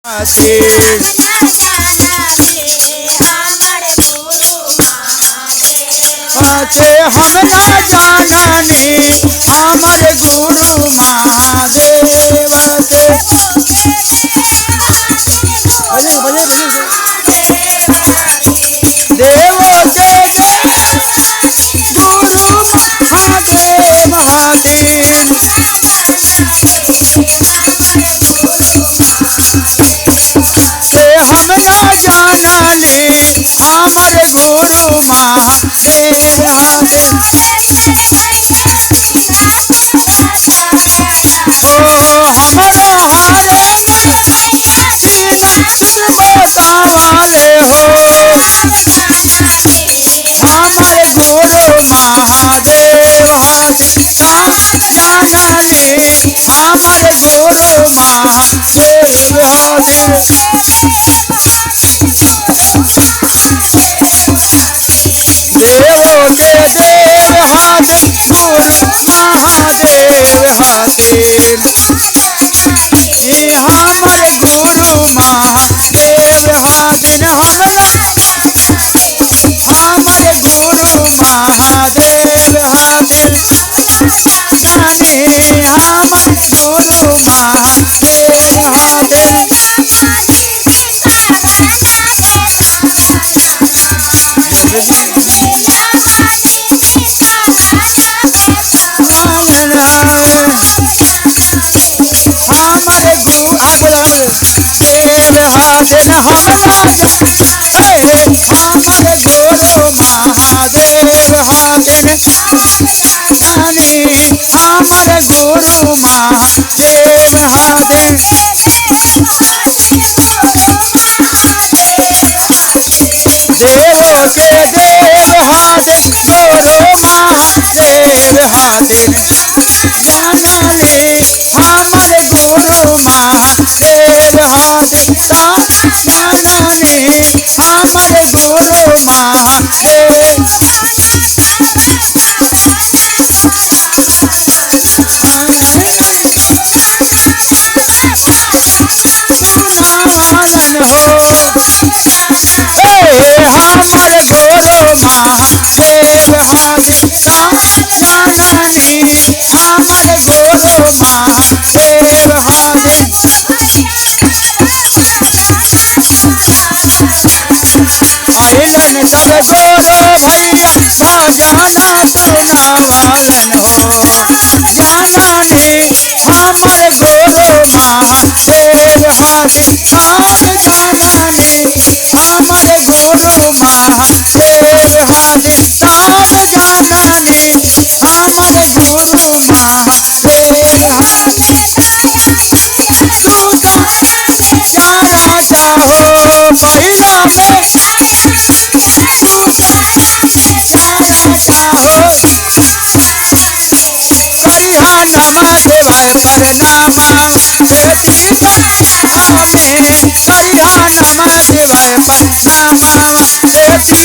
हासिल पाछे हम ना जाननी हमर गुरु महादेव से देवो के गुरु महादेव हासिल से हम ना जाननी हमर गुरु महादेव हासिल ओ हमारा हारे सीना सुरगोता वाले हो हमारे गुरु महादेव हासिल जाननी हमारे गुरु महादेव हासिल देवों के देव हासिल गुरु महादेव हासिल हमारे गुरु महादेव हासिल हमारे गुरु महादेव हासिल जाने हमारे गुरु महादेव हमारे गुरु देव हासिल हमारे गुरु महादेव हासिल जाने हमारे गुरु महादेव हासिल देवों के देव हासिल गुरु महादेव हासिल जानने हमारे गुरु महादेव हासिल जानने हमारे गुरु महादेव मगन हो हमारे गुरु महादेव हासिल जाननी हमारे गुरु महादेव हासिल आइलन सब गुरु भैया जाना तो नावालन हो जाननी हमारे गुरु महादेव हासिल जाननी हमारे गुरु महादेव हासिल जाननी हमारे गुरु महादेव हासिल तू जाना चाहो महिला में जाना चाहो करिहा नमः देवाय परनामा बेटी हमें करिहा नमः देवाय परनामा बेटी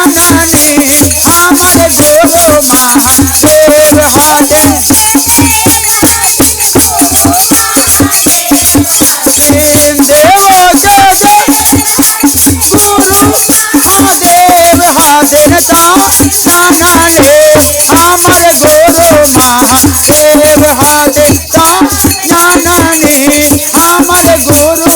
जाननी हमारे गुरु महादेव हासिल देवों के गुरु महादेव हासिल जानने हमारे गुरु महादेव हासिल जाननी हमारे गुरु